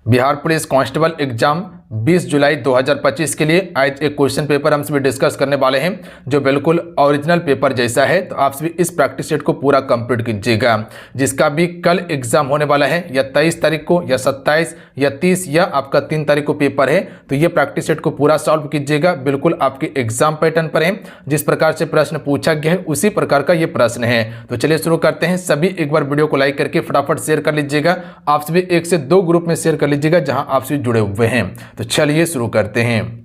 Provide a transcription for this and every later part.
Bihar police constable exam 20 जुलाई 2025 के लिए आज एक क्वेश्चन पेपर हम सभी डिस्कस करने वाले हैं जो बिल्कुल ओरिजिनल पेपर जैसा है। तो आप सभी इस प्रैक्टिस सेट को पूरा कंप्लीट कीजिएगा, जिसका भी कल एग्जाम होने वाला है, या 23 तारीख को, या 27 या 30 या आपका 3 तारीख को पेपर है। तो ये प्रैक्टिस सेट को पूरा सॉल्व कीजिएगा, बिल्कुल आपके एग्जाम पैटर्न पर है। जिस प्रकार से प्रश्न पूछा गया है उसी प्रकार का ये प्रश्न है। तो चलिए शुरू करते हैं। सभी एक बार वीडियो को लाइक करके फटाफट शेयर कर लीजिएगा। आप सभी 1 से 2 ग्रुप में शेयर कर लीजिएगा जहां आप सभी जुड़े हुए हैं। तो चलिए शुरू करते हैं।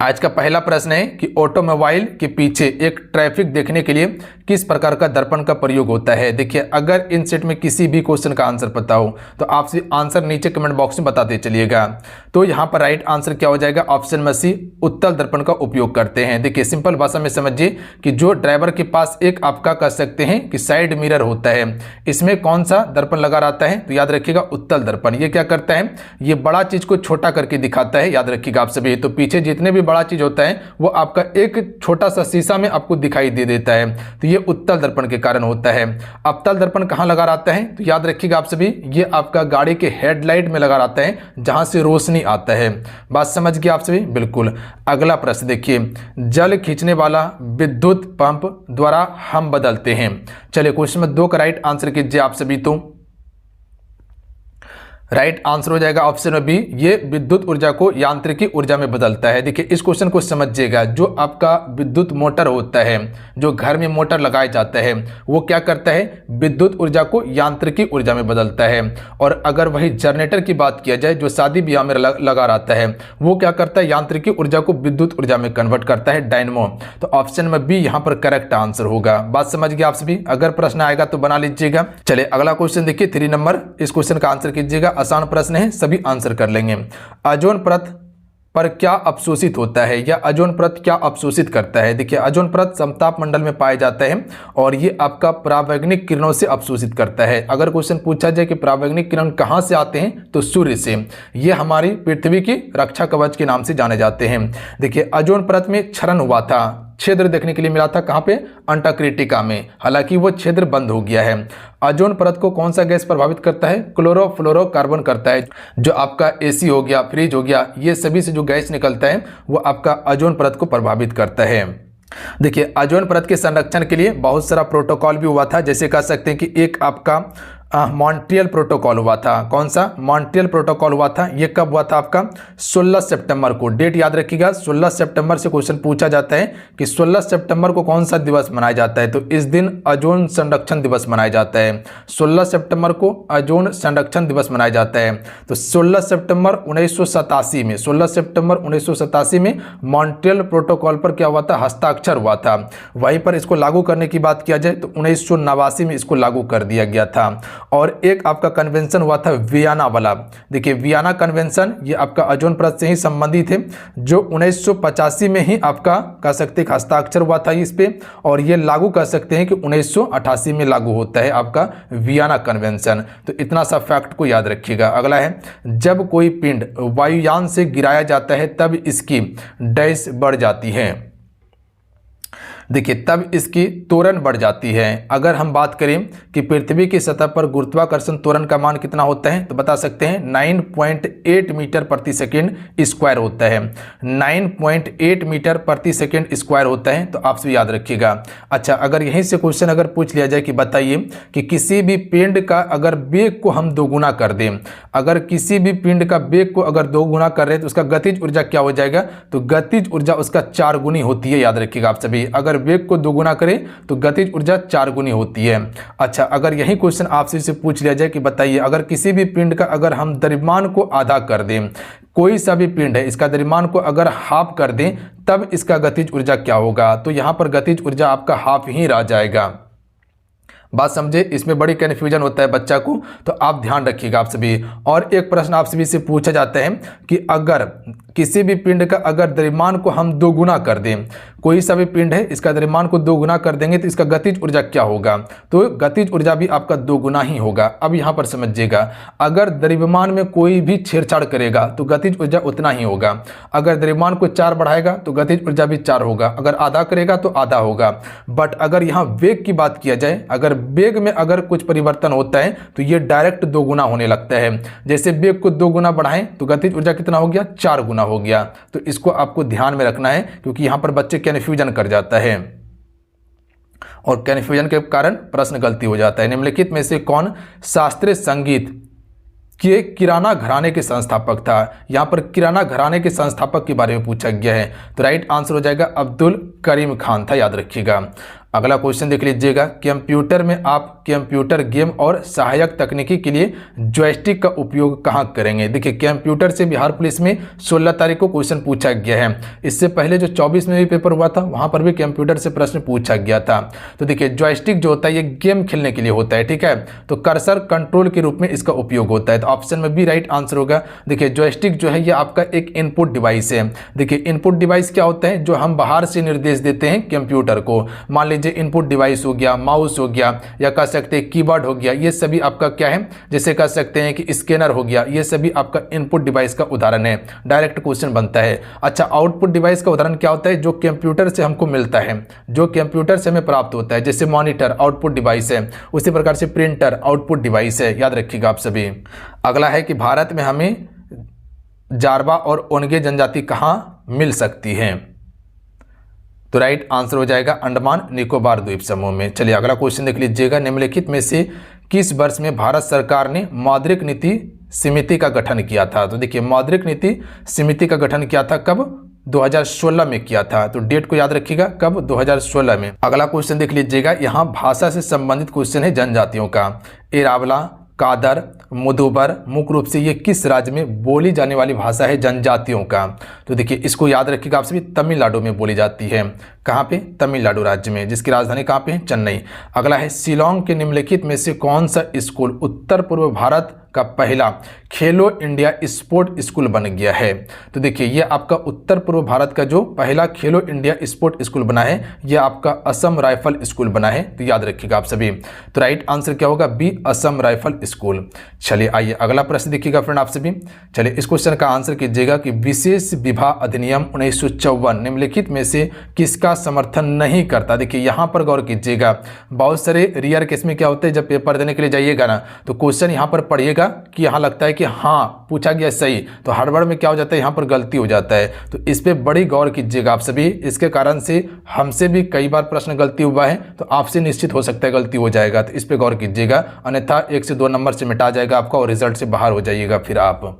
आज का पहला प्रश्न है कि ऑटोमोबाइल के पीछे एक ट्रैफिक देखने के लिए किस प्रकार का दर्पण का प्रयोग होता है। देखिए, अगर इन सेट में किसी भी क्वेश्चन का आंसर पता हो तो आप सिर्फ आंसर नीचे कमेंट बॉक्स में बताते चलिएगा। तो यहाँ पर राइट आंसर क्या हो जाएगा? ऑप्शन में सी, उत्तल दर्पण का उपयोग करते हैं। देखिए, सिंपल भाषा में समझिए कि जो ड्राइवर के पास एक आपका कह सकते हैं कि साइड मिरर होता है, इसमें कौन सा दर्पण लगा रहता है? तो याद रखिएगा उत्तल दर्पण। ये क्या करता है? ये बड़ा चीज को छोटा करके दिखाता है। याद रखिएगा आप सभी। तो पीछे जितने भी बड़ा चीज होता है वो आपका एक छोटा सा शीशा में आपको दिखाई दे देता है। तो ये उत्तल दर्पण के कारण होता है। अवतल दर्पण कहां लगा रहता है? तो याद रखिएगा आप सभी, ये आपका गाड़ी के हेडलाइट में लगा रहता है जहां से रोशनी आता है। बात समझ गए आप सभी? बिल्कुल। अगला प्रश्न देखिए, जल खींचने वाला विद्युत पंप द्वारा हम बदलते हैं। चलिए क्वेश्चन में 2 का राइट आंसर कीजिए आप सभी। तो राइट आंसर हो जाएगा ऑप्शन में बी, ये विद्युत ऊर्जा को यांत्रिकी ऊर्जा में बदलता है। देखिए, इस क्वेश्चन को समझिएगा। जो आपका विद्युत मोटर होता है, जो घर में मोटर लगाया जाता है, वो क्या करता है? विद्युत ऊर्जा को यांत्रिकी ऊर्जा में बदलता है। और अगर वही जनरेटर की बात किया जाए, जो शादी ब्याह में लगा रहता है, वो क्या करता है? यांत्रिकी ऊर्जा को विद्युत ऊर्जा में कन्वर्ट करता है, डायनमो। तो ऑप्शन में बी यहाँ पर करेक्ट आंसर होगा। बात समझ गए आप सभी? अगर प्रश्न आएगा तो बना लीजिएगा। चलिए अगला क्वेश्चन देखिए, 3 नंबर। इस क्वेश्चन का आंसर कीजिएगा। आसान प्रश्न है, सभी आंसर कर लेंगे। ओजोन परत पर क्या अवशोषित होता है, या ओजोन परत क्या अवशोषित करता है? देखिए, ओजोन परत समताप मंडल में पाया जाता है और ये आपका परावैंगनिक किरणों से अवशोषित करता है। अगर क्वेश्चन पूछा जाए कि परावैंगनिक किरण कहां से आते हैं, तो सूर्य से। ये हमारी पृथ्वी की रक्षा कवच के नाम से जाने जाते हैं। देखिए, ओजोन परत में क्षरण हुआ था, छिद्र देखने के लिए मिला था। कहां पे? अंटार्कटिका में। हालांकि वो छिद्र बंद हो गया है। ओजोन परत को कौन सा गैस प्रभावित करता है? क्लोरोफ्लोरोकार्बन करता है। जो आपका एसी हो गया, फ्रिज हो गया, ये सभी से जो गैस निकलता है वो आपका ओजोन परत को प्रभावित करता है। देखिए, ओजोन परत के संरक्षण के लिए बहुत सारा प्रोटोकॉल भी हुआ था। जैसे कह सकते हैं कि एक आपका मॉन्ट्रियल प्रोटोकॉल हुआ था। कौन सा? मॉन्ट्रियल प्रोटोकॉल हुआ था। ये कब हुआ था? आपका 16 सितंबर को। डेट याद रखिएगा, 16 सितंबर से क्वेश्चन पूछा जाता है कि 16 सितंबर को कौन सा दिवस मनाया जाता है। तो इस दिन ओजोन संरक्षण दिवस मनाया जाता है। 16 सितंबर को ओजोन संरक्षण दिवस मनाया जाता है। तो 16 सितंबर 1987 में, 16 सितंबर 1987 में मॉन्ट्रियल प्रोटोकॉल पर क्या हुआ था? हस्ताक्षर हुआ था। वहीं पर इसको लागू करने की बात किया जाए तो 1989 में इसको लागू कर दिया गया था। और एक आपका कन्वेंशन हुआ था वियना वाला। देखिए, वियना कन्वेंशन ये आपका ओजोन परत से ही संबंधित है, जो 1985 में ही आपका कह सकते हैं हस्ताक्षर हुआ था इस पे। और ये लागू कर सकते हैं कि 1988 में लागू होता है आपका वियना कन्वेंशन। तो इतना सा फैक्ट को याद रखिएगा। अगला है, जब कोई पिंड वायुयान से गिराया जाता है तब इसकी डैश बढ़ जाती है। देखिए, तब इसकी त्वरण बढ़ जाती है। अगर हम बात करें कि पृथ्वी की सतह पर गुरुत्वाकर्षण त्वरण का मान कितना होता है, तो बता सकते हैं 9.8 मीटर प्रति सेकेंड स्क्वायर होता है। 9.8 मीटर प्रति सेकेंड स्क्वायर होता है। तो आप सभी याद रखिएगा। अच्छा, अगर यहीं से क्वेश्चन अगर पूछ लिया जाए कि बताइए कि किसी भी पिंड का अगर वेग को हम दोगुना कर दें, अगर किसी भी पिंड का वेग को अगर दोगुना कर रहे हैं तो उसका गतिज ऊर्जा क्या हो जाएगा? तो गतिज ऊर्जा उसका 4 गुनी होती है। याद रखिएगा आप सभी। अगर वेग को दोगुना करें तो गतिज ऊर्जा 4 गुनी होती है। अच्छा, अगर यही क्वेश्चन आपसे से पूछ लिया जाए कि बताइए अगर किसी भी पिंड का अगर हम द्रव्यमान को आधा कर दें, कोई सा भी पिंड है इसका द्रव्यमान को अगर हाफ कर दें, तब इसका गतिज ऊर्जा क्या होगा? तो यहां पर गतिज ऊर्जा आपका हाफ ही रह जाएगा। बात समझे? इसमें बड़ी कन्फ्यूजन होता है बच्चा को, तो आप ध्यान रखिएगा आप सभी। और एक प्रश्न आप सभी से पूछा जाता है कि अगर किसी भी पिंड का अगर द्रव्यमान को हम 2 गुना कर दें, कोई सा भी पिंड है इसका द्रव्यमान को 2 गुना कर देंगे तो इसका गतिज ऊर्जा क्या होगा? तो गतिज ऊर्जा भी आपका 2 गुना ही होगा। अब यहां पर समझिएगा, अगर द्रव्यमान में कोई भी छेड़छाड़ करेगा तो गतिज ऊर्जा उतना ही होगा। अगर द्रव्यमान को 4 बढ़ाएगा तो गतिज ऊर्जा भी 4 होगा। अगर आधा करेगा तो आधा होगा। बट अगर यहां वेग की बात किया जाए, अगर वेग में अगर कुछ परिवर्तन होता है तो ये डायरेक्ट 2 गुना होने लगता है। जैसे वेग को 2 गुना बढ़ाएं तो गतिज ऊर्जा कितना हो गया, 4 गुना हो गया। तो इसको आपको ध्यान में रखना है, क्योंकि यहाँ पर बच्चे कन्फ्यूजन कर जाता है और कन्फ्यूजन के कारण प्रश्न गलती हो जाता है। निम्नलिखित में से कौन शास्त्रीय संगीत के किराना घराने के संस्थापक था? यहाँ पर किराना घराने के संस्थापक के बारे में पूछा गया है, तो राइट आंसर हो जाएगा अब्दुल करीम खान था, याद रखिएगा। अगला क्वेश्चन देख लीजिएगा, कंप्यूटर में आप कंप्यूटर गेम और सहायक तकनीकी के लिए जॉयस्टिक का उपयोग कहाँ करेंगे? देखिए कंप्यूटर से बिहार पुलिस में 16 तारीख को क्वेश्चन पूछा गया है। इससे पहले जो 24 में भी पेपर हुआ था वहाँ पर भी कंप्यूटर से प्रश्न पूछा गया था। तो देखिए जॉयस्टिक जो होता है ये गेम खेलने के लिए होता है, ठीक है, तो कर्सर कंट्रोल के रूप में इसका उपयोग होता है। तो ऑप्शन में भी राइट आंसर होगा। देखिए जॉयस्टिक जो है ये आपका एक इनपुट डिवाइस है। देखिए इनपुट डिवाइस क्या होता है, जो हम बाहर से निर्देश देते हैं कंप्यूटर को। मान लीजिए इनपुट डिवाइस हो गया, माउस हो गया, या कह सकते हैं कीबोर्ड हो गया, ये सभी आपका क्या है, जैसे कह सकते हैं कि स्कैनर हो गया, ये सभी आपका इनपुट डिवाइस का उदाहरण है। डायरेक्ट क्वेश्चन बनता है। अच्छा, आउटपुट डिवाइस का उदाहरण क्या होता है, जो कंप्यूटर से हमको मिलता है, जो कंप्यूटर से हमें प्राप्त होता है। जैसे मॉनिटर आउटपुट डिवाइस है, उसी प्रकार से प्रिंटर आउटपुट डिवाइस है, याद रखिएगा आप सभी। अगला है कि भारत में हमें जारवा और ओनगे जनजाति कहाँ मिल सकती हैं? तो राइट आंसर हो जाएगा अंडमान निकोबार द्वीप समूह में। चलिए अगला क्वेश्चन देख लीजिएगा, निम्नलिखित में से किस वर्ष में भारत सरकार ने मौद्रिक नीति समिति का गठन किया था? तो देखिए मौद्रिक नीति समिति का गठन किया था कब? 2016 में किया था। तो डेट को याद रखिएगा, कब? 2016 में। अगला क्वेश्चन देख लीजिएगा, यहाँ भाषा से संबंधित क्वेश्चन है जनजातियों का। एरावला, कादर, मुदुबर, मुख्य रूप से ये किस राज्य में बोली जाने वाली भाषा है जनजातियों का? तो देखिए इसको याद रखिएगा आप सभी, तमिलनाडु में बोली जाती है। कहाँ पे? तमिलनाडु राज्य में, जिसकी राजधानी कहाँ पे है? चेन्नई। अगला है शिलोंग के निम्नलिखित में से कौन सा स्कूल उत्तर पूर्व भारत का पहला खेलो इंडिया स्पोर्ट स्कूल बन गया है? तो देखिए ये आपका उत्तर पूर्व भारत का जो पहला खेलो इंडिया स्पोर्ट स्कूल बना है, यह आपका असम राइफल स्कूल बना है। तो याद रखिएगा आप सभी। तो राइट आंसर क्या होगा? B, Assam rifle school. चलिए आइए अगला प्रश्न देखिएगा फ्रेंड आप सभी। चलिए इस क्वेश्चन का आंसर कीजिएगा कि विशेष विवाह अधिनियम 1954 निम्नलिखित में से किसका समर्थन नहीं करता? देखिए यहाँ पर गौर कीजिएगा, बहुत सारे रियर केस में क्या होता है, जब पेपर देने के लिए जाइएगा ना तो क्वेश्चन यहाँ पर पढ़िएगा कि यहाँ लगता है कि हाँ पूछा गया सही, तो हड़बड़ में क्या हो जाता है, यहाँ पर गलती हो जाता है। तो इस पे बड़ी गौर कीजिएगा आप सभी। इसके कारण से हमसे भी कई बार प्रश्न गलती हुआ है, तो आपसे निश्चित हो सकता है गलती हो जाएगा। तो इस पे गौर कीजिएगा, अन्यथा 1 से 2 नंबर से मिटा जाएगा आपका और रिजल्ट से बाहर हो जाइएगा फिर आप।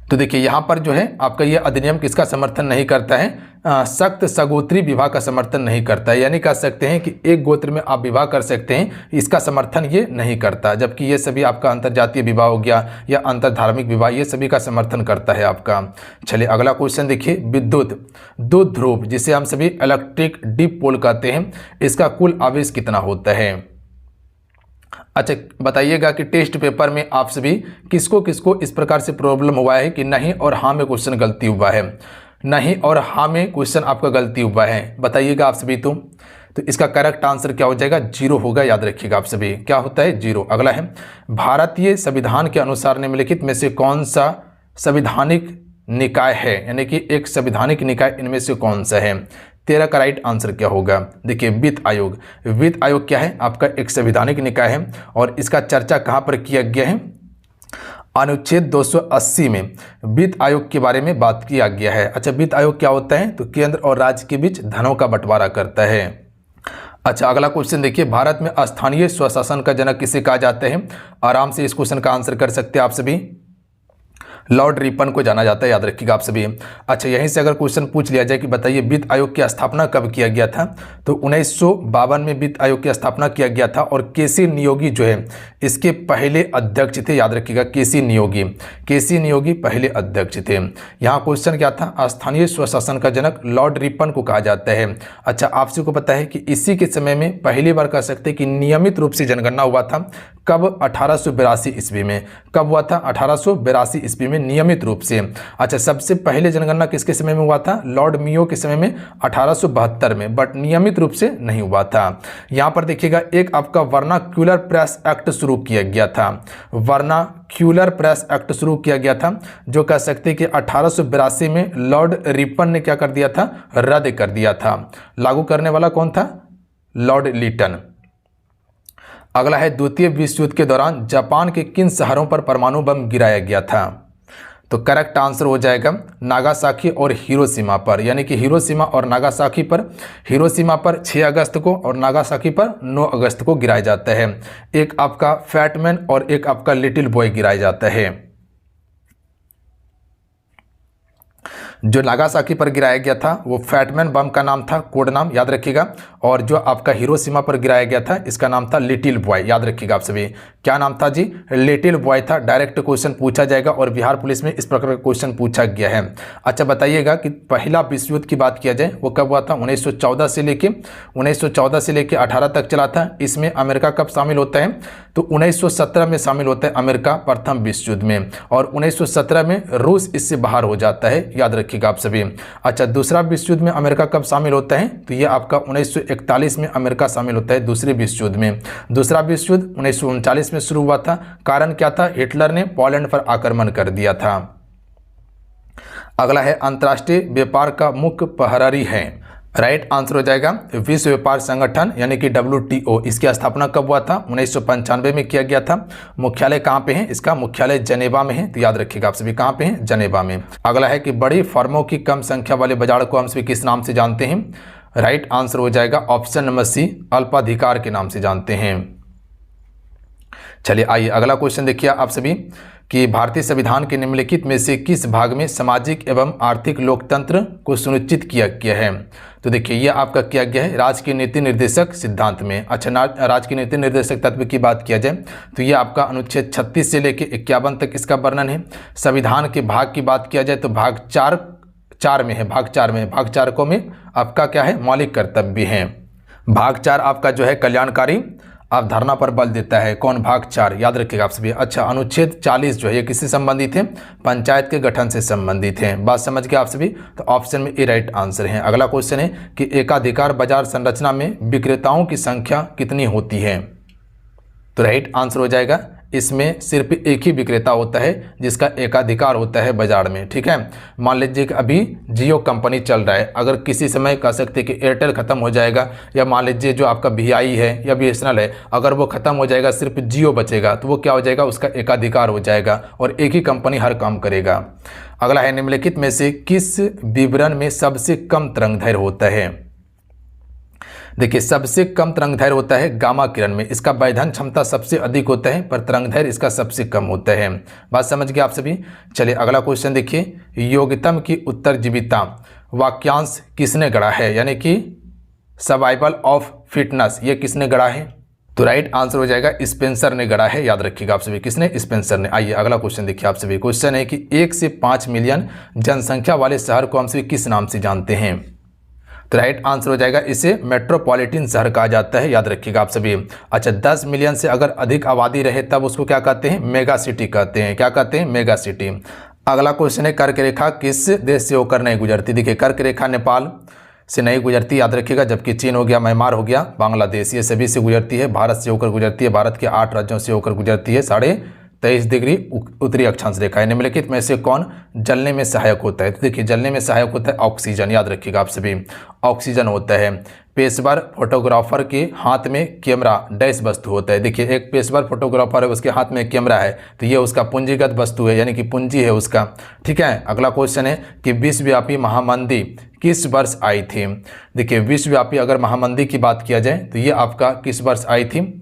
तो देखिए यहाँ पर जो है आपका ये अधिनियम किसका समर्थन नहीं करता है? सख्त सगोत्री विवाह का समर्थन नहीं करता है। यानी कह सकते हैं कि एक गोत्र में आप विवाह कर सकते हैं, इसका समर्थन ये नहीं करता। जबकि ये सभी आपका अंतर्जातीय विवाह हो गया या अंतर्धार्मिक विवाह, ये सभी का समर्थन करता है आपका। चलिए अगला क्वेश्चन देखिए, विद्युत द्विध्रुव जिसे हम सभी इलेक्ट्रिक डिपोल कहते हैं, इसका कुल आवेश कितना होता है? अच्छा बताइएगा कि टेस्ट पेपर में आप सभी किसको किसको इस प्रकार से प्रॉब्लम हुआ है कि नहीं और हाँ में क्वेश्चन गलती हुआ है, नहीं और हाँ में क्वेश्चन आपका गलती हुआ है, बताइएगा आप सभी। तो इसका करेक्ट आंसर क्या हो जाएगा? 0 होगा, याद रखिएगा आप सभी। क्या होता है? 0। अगला है, भारतीय संविधान के अनुसार निम्नलिखित में से कौन सा संवैधानिक निकाय है? यानी कि एक संवैधानिक निकाय इनमें से कौन सा है? 13 का राइट आंसर क्या होगा? देखिए वित्त आयोग। वित्त आयोग क्या है? आपका एक संवैधानिक निकाय है और इसका चर्चा कहाँ पर किया गया है? अनुच्छेद 280 में वित्त आयोग के बारे में बात किया गया है। अच्छा वित्त आयोग क्या होता है? तो केंद्र और राज्य के बीच धनों का बंटवारा करता है। अच्छा अगला क्वेश्चन देखिए, भारत में स्थानीय स्वशासन का जनक किसे कहा जाता है? आराम से इस क्वेश्चन का आंसर कर सकते हैं आप सभी। लॉर्ड रिपन को जाना जाता है, याद रखिएगा आप सभी। अच्छा यहीं से अगर क्वेश्चन पूछ लिया जाए कि बताइए वित्त आयोग की स्थापना कब किया गया था? तो 1952 में वित्त आयोग की स्थापना किया गया था और केसी नियोगी जो है इसके पहले अध्यक्ष थे, याद रखिएगा। केसी नियोगी पहले अध्यक्ष थे। यहाँ क्वेश्चन क्या था? स्थानीय स्वशासन का जनक लॉर्ड रिपन को कहा जाता है। अच्छा आप सबको पता है कि इसी के समय में पहली बार कह सकते हैं कि नियमित रूप से जनगणना हुआ था। कब? 1882 ईस्वी में। कब हुआ था? 1882 ईस्वी में नियमित रूप से। अच्छा सबसे पहले जनगणना किसके समय में हुआ था? लॉर्ड मियो के समय में 1872 में, बट नियमित रूप से नहीं हुआ था। यहाँ पर देखिएगा एक आपका वर्नाक्यूलर प्रेस एक्ट शुरू किया गया था। वर्नाक्यूलर प्रेस एक्ट शुरू किया गया था जो कह सकते हैं कि 1882 में लॉर्ड रिपन ने क्या कर दिया था? रद्द कर दिया था। लागू करने वाला कौन था? लॉर्ड लिटन। अगला है द्वितीय विश्व युद्ध के दौरान जापान के किन शहरों पर परमाणु बम गिराया गया था? तो करेक्ट आंसर हो जाएगा नागासाकी और हिरोशिमा पर, यानी कि हिरोशिमा और नागासाकी पर, हिरोशिमा पर 6 अगस्त को और नागासाकी पर 9 अगस्त को गिराया जाता है। एक आपका फैटमैन और एक आपका लिटिल बॉय गिराया जाता है। जो नागासाकी पर गिराया गया था वो फैटमैन बम का नाम था, कोड नाम याद रखिएगा, और जो आपका हिरोशिमा पर गिराया गया था इसका नाम था लिटिल बॉय, याद रखिएगा आप सभी। क्या नाम था जी? लिटिल बॉय था। डायरेक्ट क्वेश्चन पूछा जाएगा और बिहार पुलिस में इस प्रकार का क्वेश्चन पूछा गया है। अच्छा बताइएगा कि पहला विश्व युद्ध की बात किया जाए वो कब हुआ था? 1914 से लेके 18 तक चला था। इसमें अमेरिका कब शामिल होता है? तो 1917 में शामिल होता है अमेरिका प्रथम विश्व युद्ध में, और 1917 में रूस इससे बाहर हो जाता है, याद रखिएगा आप सभी। अच्छा दूसरा विश्व युद्ध में अमेरिका कब शामिल होता है? तो ये आपका 1941 में अमेरिका शामिल होता है दूसरे विश्व युद्ध में। दूसरा विश्व युद्ध 1939 में शुरू हुआ था। कारण क्या था? हिटलर ने पोलैंड पर आक्रमण कर दिया था। अगला है अंतर्राष्ट्रीय व्यापार का मुख्य प्रहरी है। राइट आंसर हो जाएगा विश्व व्यापार संगठन यानी कि WTO। इसकी स्थापना कब हुआ था? 1995 में किया गया था। मुख्यालय कहाँ पे है? इसका मुख्यालय जनेवा में है, तो याद रखिएगा आप सभी कहाँ पे है? जनेवा में। अगला है कि बड़ी फर्मों की कम संख्या वाले बाजार को हम सभी किस नाम से जानते हैं? राइट आंसर हो जाएगा ऑप्शन नंबर सी, अल्पाधिकार के नाम से जानते हैं। चलिए आइए अगला क्वेश्चन देखिए आप सभी कि भारतीय संविधान के निम्नलिखित में से किस भाग में सामाजिक एवं आर्थिक लोकतंत्र को सुनिश्चित किया गया है? तो देखिए ये आपका किया गया है राजकीय नीति निर्देशक सिद्धांत में। अच्छा राजकीय नीति निर्देशक तत्व की बात किया जाए तो ये आपका अनुच्छेद 36 से लेकर 51 तक इसका वर्णन है। संविधान के भाग की बात किया जाए तो भाग 4 में है, भाग 4 को में आपका क्या है? मौलिक कर्तव्य है। भाग 4 आपका जो है कल्याणकारी अवधारणा पर बल देता है। कौन? भाग 4, याद रखिएगा आप सभी। अच्छा अनुच्छेद 40 जो है ये किससे संबंधित है? पंचायत के गठन से संबंधित है। बात समझ गए आप सभी? तो ऑप्शन में ए राइट आंसर है। अगला क्वेश्चन है कि एकाधिकार बाजार संरचना में विक्रेताओं की संख्या कितनी होती है? तो राइट आंसर हो जाएगा इसमें सिर्फ एक ही विक्रेता होता है जिसका एकाधिकार होता है बाजार में। ठीक है, मान लीजिए कि अभी जियो कंपनी चल रहा है, अगर किसी समय कह सकते हैं कि एयरटेल खत्म हो जाएगा, या मान लीजिए जो आपका VI है या BSNL है, अगर वो खत्म हो जाएगा सिर्फ जियो बचेगा तो वो क्या हो जाएगा? उसका एकाधिकार हो जाएगा और एक ही कंपनी हर काम करेगा। अगला है निम्नलिखित में से किस विवरण में सबसे कम तरंगदैर्घ्य होता है? देखिए सबसे कम तरंगदैर्घ्य होता है गामा किरण में। इसका वैधन क्षमता सबसे अधिक होता है पर तरंगदैर्घ्य इसका सबसे कम होता है। बात समझ गए आप सभी? चलिए अगला क्वेश्चन देखिए, योग्यतम की उत्तरजीविता वाक्यांश किसने गढ़ा है? यानी कि सर्वाइवल ऑफ फिटनेस, ये किसने गढ़ा है? तो राइट आंसर हो जाएगा स्पेंसर ने गढ़ा है, याद रखिएगा आप सभी। किसने? स्पेंसर ने। आइए अगला क्वेश्चन देखिए आप सभी। क्वेश्चन है कि 1 से 5 मिलियन जनसंख्या वाले शहर को हम सभी किस नाम से जानते हैं? तो राइट आंसर हो जाएगा इसे मेट्रोपॉलिटन शहर कहा जाता है, याद रखिएगा आप सभी। अच्छा 10 मिलियन से अगर अधिक आबादी रहे तब उसको क्या कहते हैं? मेगा सिटी कहते हैं। क्या कहते हैं? Mega city. अगला क्वेश्चन है कर्क रेखा किस देश से होकर नहीं गुजरती? देखिए कर्क रेखा नेपाल से नहीं गुजरती, याद रखिएगा, जबकि चीन हो गया, म्यांमार हो गया, बांग्लादेश, ये सभी से गुजरती है। भारत से होकर गुजरती है, भारत के 8 राज्यों से होकर गुजरती है। 23.5 डिग्री उत्तरी अक्षांश रेखा है। निम्नलिखित में से कौन जलने में सहायक होता है? तो देखिए जलने में सहायक होता है ऑक्सीजन, याद रखिएगा आप सभी, ऑक्सीजन होता है। पेशेवर फोटोग्राफर के हाथ में कैमरा डैश वस्तु होता है। देखिए एक पेशेवर फोटोग्राफर है, उसके हाथ में कैमरा है तो ये उसका पूंजीगत वस्तु है, यानी कि पूंजी है उसका। ठीक है, अगला क्वेश्चन है कि विश्वव्यापी महामंदी किस वर्ष आई थी? देखिए विश्वव्यापी अगर महामंदी की बात किया जाए तो ये आपका किस वर्ष आई थी?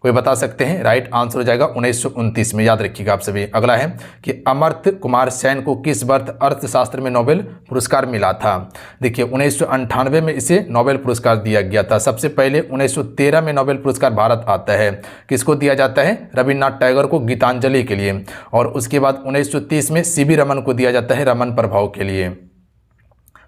कोई बता सकते हैं? राइट आंसर हो जाएगा 1929 में, याद रखिएगा आप सभी। अगला है कि अमर्त्य कुमार सेन को किस वर्ष अर्थशास्त्र में नोबेल पुरस्कार मिला था? देखिए 1998 में इसे नोबेल पुरस्कार दिया गया था। सबसे पहले 1913 में नोबेल पुरस्कार भारत आता है। किसको दिया जाता है? रविन्द्रनाथ टैगोर को गीतांजलि के लिए। और उसके बाद 1930 में CV रमन को दिया जाता है रमन प्रभाव के लिए।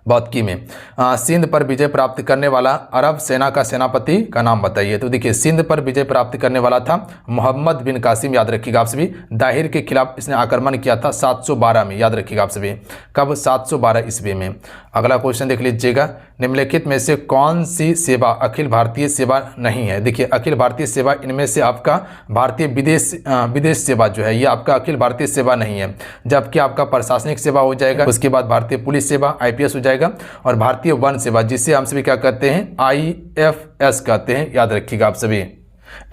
बौद्धिकी में सिंध पर विजय प्राप्त करने वाला अरब सेना का सेनापति का नाम बताइए? तो देखिए सिंध पर विजय प्राप्त करने वाला था मोहम्मद बिन कासिम, याद रखिएगा आप सभी। दाहिर के खिलाफ इसने आक्रमण किया था 712 में, याद रखिएगा आप सभी। कब? 712 ईस्वी में। अगला क्वेश्चन देख लीजिएगा, निम्नलिखित में से कौन सी सेवा अखिल भारतीय सेवा नहीं है? देखिए अखिल भारतीय सेवा इनमें से आपका भारतीय विदेश सेवा जो है ये आपका अखिल भारतीय सेवा नहीं है, जबकि आपका प्रशासनिक सेवा हो जाएगा, उसके बाद भारतीय पुलिस सेवा IPS हो जाएगा, और भारतीय वन सेवा जिसे हम सभी क्या कहते हैं? IFS कहते हैं, याद रखिएगा आप सभी।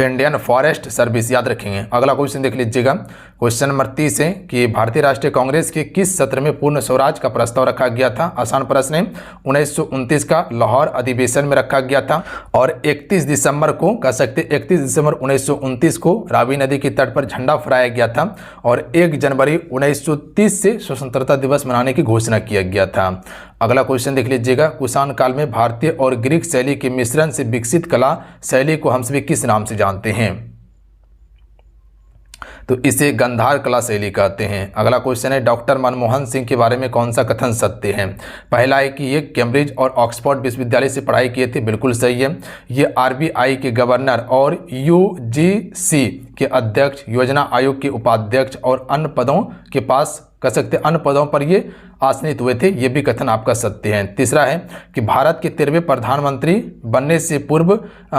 इंडियन फॉरेस्ट सर्विस, याद रखेंगे। अगला क्वेश्चन देख लीजिएगा, क्वेश्चन नंबर 30 है कि भारतीय राष्ट्रीय कांग्रेस के किस सत्र में पूर्ण स्वराज का प्रस्ताव रखा गया था। आसान प्रश्न है। 1929 का लाहौर अधिवेशन में रखा गया था और 31 दिसंबर को कह सकते 31 दिसंबर 1929 को रावी नदी के तट पर झंडा फहराया गया था और 1 जनवरी 1930 से स्वतंत्रता दिवस मनाने की घोषणा किया गया था। अगला क्वेश्चन देख लीजिएगा, कुषाण काल में भारतीय और ग्रीक शैली के मिश्रण से विकसित कला शैली को हम सभी किस नाम से जानते हैं। तो इसे गंधार कला शैली कहते हैं। अगला क्वेश्चन है, डॉक्टर मनमोहन सिंह के बारे में कौन सा कथन सत्य है। पहला है कि ये कैम्ब्रिज और ऑक्सफोर्ड विश्वविद्यालय से पढ़ाई किए थे, बिल्कुल सही है। ये आरबीआई के गवर्नर और यूजीसी के अध्यक्ष, योजना आयोग के उपाध्यक्ष और अन्य पदों के पास कह सकते अन्य पदों पर ये आसनित हुए थे, ये भी कथन आपका सत्य है। तीसरा है कि भारत के 13वें प्रधानमंत्री बनने से पूर्व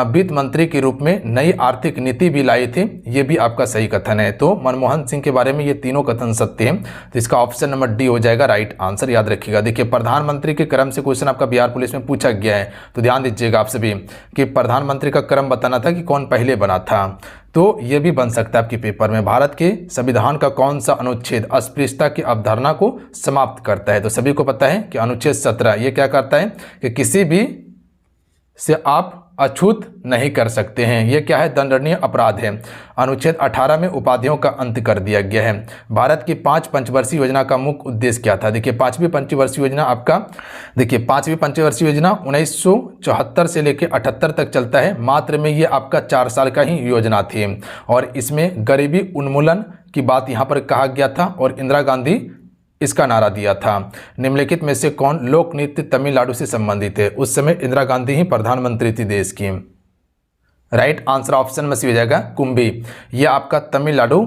वित्त मंत्री के रूप में नई आर्थिक नीति भी लाई थी, ये भी आपका सही कथन है। तो मनमोहन सिंह के बारे में ये तीनों कथन सत्य हैं, तो इसका ऑप्शन नंबर डी हो जाएगा राइट आंसर, याद रखिएगा। देखिए प्रधानमंत्री के क्रम से क्वेश्चन आपका बिहार पुलिस में पूछा गया है, तो ध्यान दीजिएगा आप सभी कि प्रधानमंत्री का क्रम बताना था कि कौन पहले बना था, तो ये भी बन सकता है आपके पेपर में। भारत के संविधान का कौन सा अनुच्छेद अस्पृश्यता की अवधारणा को समाप्त करता है। तो सभी को पता है कि अनुच्छेद 17 ये क्या करता है कि किसी भी से आप अछूत नहीं कर सकते हैं, ये क्या है दंडनीय अपराध है। अनुच्छेद 18 में उपाधियों का अंत कर दिया गया है। भारत की 5 पंचवर्षीय योजना का मुख्य उद्देश्य क्या था। देखिए 5वीं पंचवर्षीय योजना आपका, देखिए 5वीं पंचवर्षीय योजना 1974 से लेकर 78 तक चलता है, मात्र में ये आपका 4 साल का ही योजना थी और इसमें गरीबी उन्मूलन की बात यहाँ पर कहा गया था और इंदिरा गांधी इसका नारा दिया था। निम्नलिखित में से कौन लोक नृत्य तमिलनाडु से संबंधित है। उस समय इंदिरा गांधी ही प्रधानमंत्री थी देश की। राइट आंसर ऑप्शन में से हो जाएगा कुंभी, यह आपका तमिलनाडु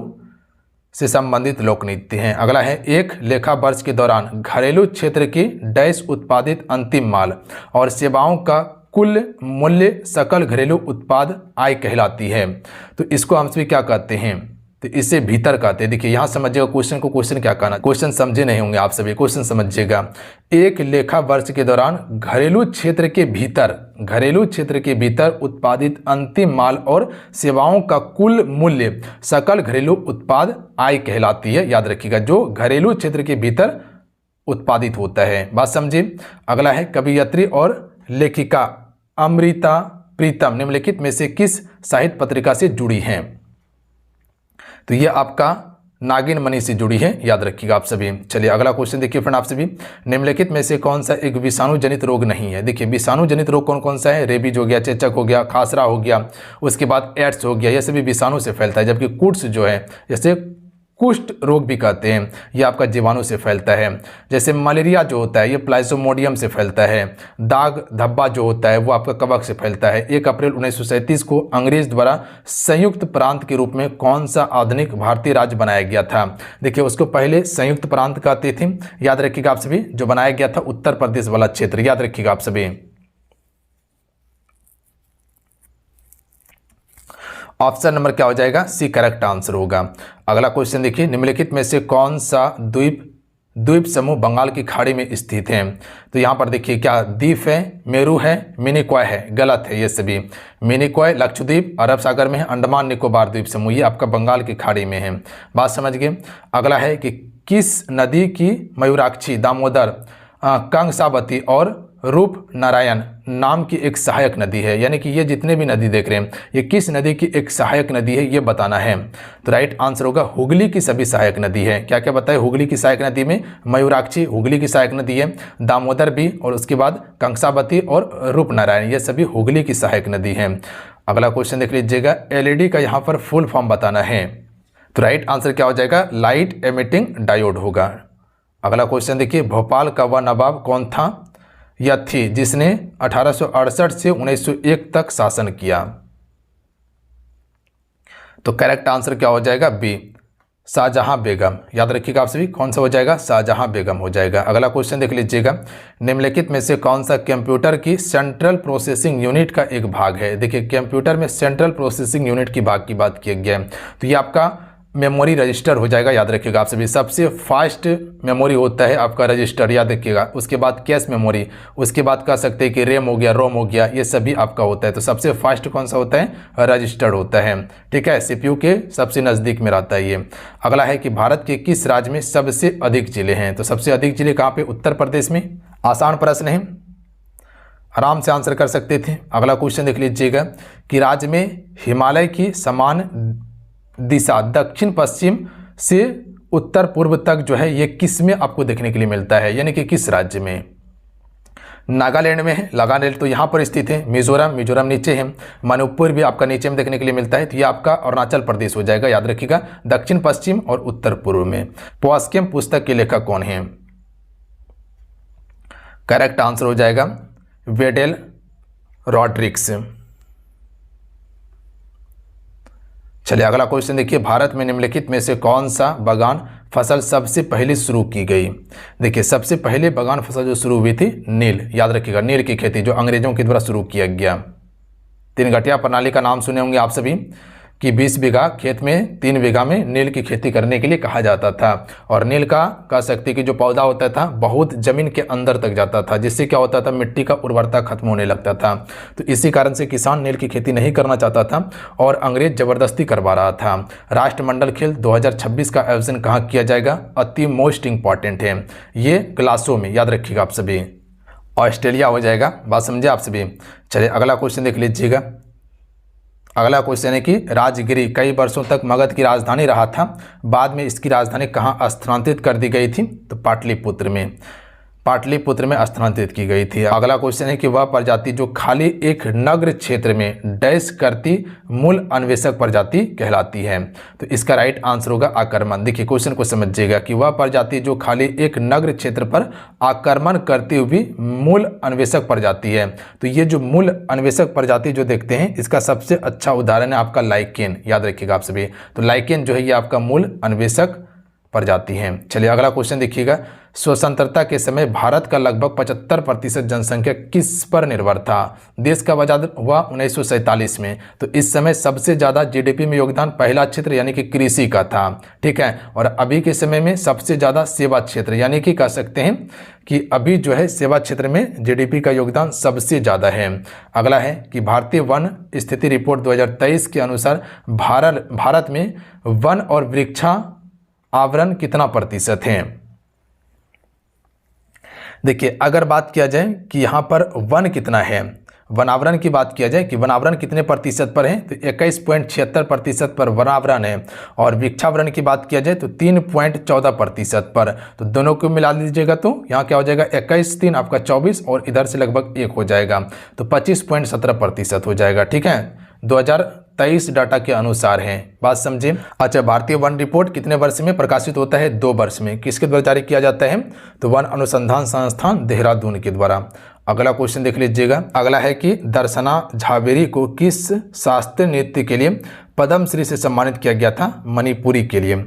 से संबंधित लोक नृत्य है। अगला है, एक लेखा वर्ष के दौरान घरेलू क्षेत्र की डैश उत्पादित अंतिम माल और सेवाओं का कुल मूल्य सकल घरेलू उत्पाद आय कहलाती है। तो इसको हम सभी क्या कहते हैं, तो इसे भीतर कहते हैं। देखिए यहाँ समझिएगा क्वेश्चन को, क्वेश्चन क्या कहना, क्वेश्चन समझे नहीं होंगे आप सभी, क्वेश्चन समझिएगा। एक लेखा वर्ष के दौरान घरेलू क्षेत्र के भीतर उत्पादित अंतिम माल और सेवाओं का कुल मूल्य सकल घरेलू उत्पाद आय कहलाती है, याद रखिएगा, जो घरेलू क्षेत्र के भीतर उत्पादित होता है। बात समझिए। अगला है, कवयित्री और लेखिका अमृता प्रीतम निम्नलिखित में से किस साहित्य पत्रिका से जुड़ी हैं। तो ये आपका नागिन मणि से जुड़ी है, याद रखिएगा आप सभी। चलिए अगला क्वेश्चन देखिए फ्रेंड आप सभी, निम्नलिखित में से कौन सा एक विषाणु जनित रोग नहीं है। देखिए विषाणु जनित रोग कौन कौन सा है, रेबीज हो गया, चेचक हो गया, खासरा हो गया, उसके बाद एड्स हो गया, ये सभी विषाणु से फैलता है। जबकि कुष्ठ जो है, जैसे कुष्ठ रोग भी कहते हैं, ये आपका जीवाणु से फैलता है। जैसे मलेरिया जो होता है ये प्लाज्मोडियम से फैलता है। दाग धब्बा जो होता है वो आपका कवक से फैलता है। 1 अप्रैल 1937 को अंग्रेज द्वारा संयुक्त प्रांत के रूप में कौन सा आधुनिक भारतीय राज्य बनाया गया था। देखिए उसको पहले संयुक्त प्रांत कहते थे, याद रखिएगा आप सभी। जो बनाया गया था उत्तर प्रदेश वाला क्षेत्र, याद रखिएगा आप सभी। ऑप्शन नंबर क्या हो जाएगा, सी करेक्ट आंसर होगा। अगला क्वेश्चन देखिए, निम्नलिखित में से कौन सा द्वीप समूह बंगाल की खाड़ी में स्थित है। तो यहाँ पर देखिए क्या द्वीप है, मेरू है, मिनिकॉय है, गलत है ये सभी। मिनिकॉय लक्षद्वीप अरब सागर में है, अंडमान निकोबार द्वीप समूह ये आपका बंगाल की खाड़ी में है। बात समझ गए। अगला है कि किस नदी की मयूराक्षी, दामोदर, कंसावती और रूप नारायण नाम की एक सहायक नदी है। यानी कि ये जितने भी नदी देख रहे हैं ये किस नदी की एक सहायक नदी है, ये बताना है। तो राइट आंसर होगा हुगली की सभी सहायक नदी है। क्या क्या बताए, हुगली की सहायक नदी में मयूराक्षी हुगली की सहायक नदी है, दामोदर भी, और उसके बाद कंसावती और रूपनारायण ये सभी हुगली की सहायक नदी है। अगला क्वेश्चन देख लीजिएगा, एलईडी का यहाँ पर फुल फॉर्म बताना है। तो राइट आंसर क्या हो जाएगा, लाइट एमिटिंग डायोड होगा। अगला क्वेश्चन देखिए, भोपाल का वह नवाब कौन था या थी जिसने 1868 से 1901 तक शासन किया। तो करेक्ट आंसर क्या हो जाएगा, बी, शाहजहां बेगम। याद रखिएगा आप सभी, कौन सा हो जाएगा, शाहजहां बेगम हो जाएगा। अगला क्वेश्चन देख लीजिएगा, निम्नलिखित में से कौन सा कंप्यूटर की सेंट्रल प्रोसेसिंग यूनिट का एक भाग है। देखिए कंप्यूटर में सेंट्रल प्रोसेसिंग यूनिट की भाग की बात की गई है। तो ये आपका मेमोरी रजिस्टर हो जाएगा, याद रखिएगा आप सभी। सबसे फास्ट मेमोरी होता है आपका रजिस्टर, याद रखिएगा। उसके बाद कैश मेमोरी, उसके बाद कह सकते हैं कि रैम हो गया, रोम हो गया, ये सभी आपका होता है। तो सबसे फास्ट कौन सा होता है? रजिस्टर्ड होता है, ठीक है। सीपीयू के सबसे नज़दीक में रहता है ये। अगला है कि भारत के किस राज्य में सबसे अधिक जिले हैं? तो सबसे अधिक जिले कहाँ पे? उत्तर प्रदेश में। आसान प्रश्न है, आराम से आंसर कर सकते थे। अगला क्वेश्चन देख लीजिएगा कि राज्य में हिमालय की समान दिशा दक्षिण पश्चिम से उत्तर पूर्व तक जो है ये किस में आपको देखने के लिए मिलता है, यानी कि किस राज्य में? नागालैंड में है। नागालैंड तो यहाँ पर स्थित है। मिजोरम नीचे है। मणिपुर भी आपका नीचे में देखने के लिए मिलता है। तो ये आपका अरुणाचल प्रदेश हो जाएगा, याद रखिएगा। दक्षिण पश्चिम और उत्तर पूर्व में। पोस्केम पुस्तक के लेखक कौन है? करेक्ट आंसर हो जाएगा वेडेल रॉड्रिक्स। चलिए अगला क्वेश्चन देखिए, भारत में निम्नलिखित में से कौन सा बागान फसल सबसे पहले शुरू की गई? देखिए सबसे पहले बागान फसल जो शुरू हुई थी नील, याद रखिएगा। नील की खेती जो अंग्रेजों के द्वारा शुरू किया गया। 3 गठिया प्रणाली का नाम सुने होंगे आप सभी कि 20 बीघा खेत में 3 बीघा में नील की खेती करने के लिए कहा जाता था। और नील का कह सकते कि जो पौधा होता था बहुत जमीन के अंदर तक जाता था, जिससे क्या होता था? मिट्टी का उर्वरता खत्म होने लगता था। तो इसी कारण से किसान नील की खेती नहीं करना चाहता था और अंग्रेज जबरदस्ती करवा रहा था। राष्ट्रमंडल खेल 2026 का आयोजन कहाँ किया जाएगा? अति मोस्ट इंपॉर्टेंट है ये, ग्लासगो में, याद रखिएगा आप सभी। ऑस्ट्रेलिया हो जाएगा, बात समझे आप सभी। चलिए अगला क्वेश्चन देख लीजिएगा। अगला क्वेश्चन है कि राजगिरी कई वर्षों तक मगध की राजधानी रहा था, बाद में इसकी राजधानी कहाँ स्थानांतरित कर दी गई थी? तो पाटलिपुत्र में। पाटलिपुत्र में स्थानांतरित की गई थी। अगला क्वेश्चन है कि वह प्रजाति जो खाली एक नग्र क्षेत्र में डैश करती मूल अन्वेषक प्रजाति कहलाती है? तो इसका राइट आंसर होगा आक्रमण। देखिए क्वेश्चन को समझिएगा कि वह प्रजाति जो खाली एक नग्र क्षेत्र पर आक्रमण करती हुई मूल अन्वेषक प्रजाति है। तो ये जो मूल अन्वेषक प्रजाति जो देखते हैं इसका सबसे अच्छा उदाहरण है आपका लाइकेन, याद रखिएगा आप सभी। तो लाइकेन जो है ये आपका मूल अन्वेषक प्रजाति हैं। चलिए अगला क्वेश्चन देखिएगा, स्वतंत्रता के समय भारत का लगभग 75% जनसंख्या किस पर निर्भर था? देश का आजाद हुआ 1947 में, तो इस समय सबसे ज़्यादा जीडीपी में योगदान पहला क्षेत्र यानी कि कृषि का था, ठीक है। और अभी के समय में सबसे ज़्यादा सेवा क्षेत्र, यानी कि कह सकते हैं कि अभी जो है सेवा क्षेत्र में जीडीपी का योगदान सबसे ज़्यादा है। अगला है कि भारतीय वन स्थिति रिपोर्ट 2023 के अनुसार भारत में वन और वृक्षा आवरण कितना प्रतिशत है? देखिए अगर बात किया जाए कि यहाँ पर वन कितना है, वनावरण की बात किया जाए कि वनावरण कितने प्रतिशत पर है, तो 21.76% पर वनावरण है। और वृक्षावरण की बात किया जाए तो 3.14% पर। तो दोनों को मिला लीजिएगा तो यहाँ क्या हो जाएगा? 21, 3 आपका 24 और इधर से लगभग 1 हो जाएगा, तो 25.17% हो जाएगा, ठीक है। 2023 डाटा के अनुसार है, बात समझे। अच्छा, भारतीय वन रिपोर्ट कितने वर्ष में प्रकाशित होता है? 2 वर्ष में। किसके द्वारा जारी किया जाता है? तो वन अनुसंधान संस्थान देहरादून के द्वारा। अगला क्वेश्चन देख लीजिएगा। अगला है कि दर्शना झावेरी को किस शास्त्रीय नृत्य के लिए पद्मश्री से सम्मानित किया गया था? मणिपुरी के लिए।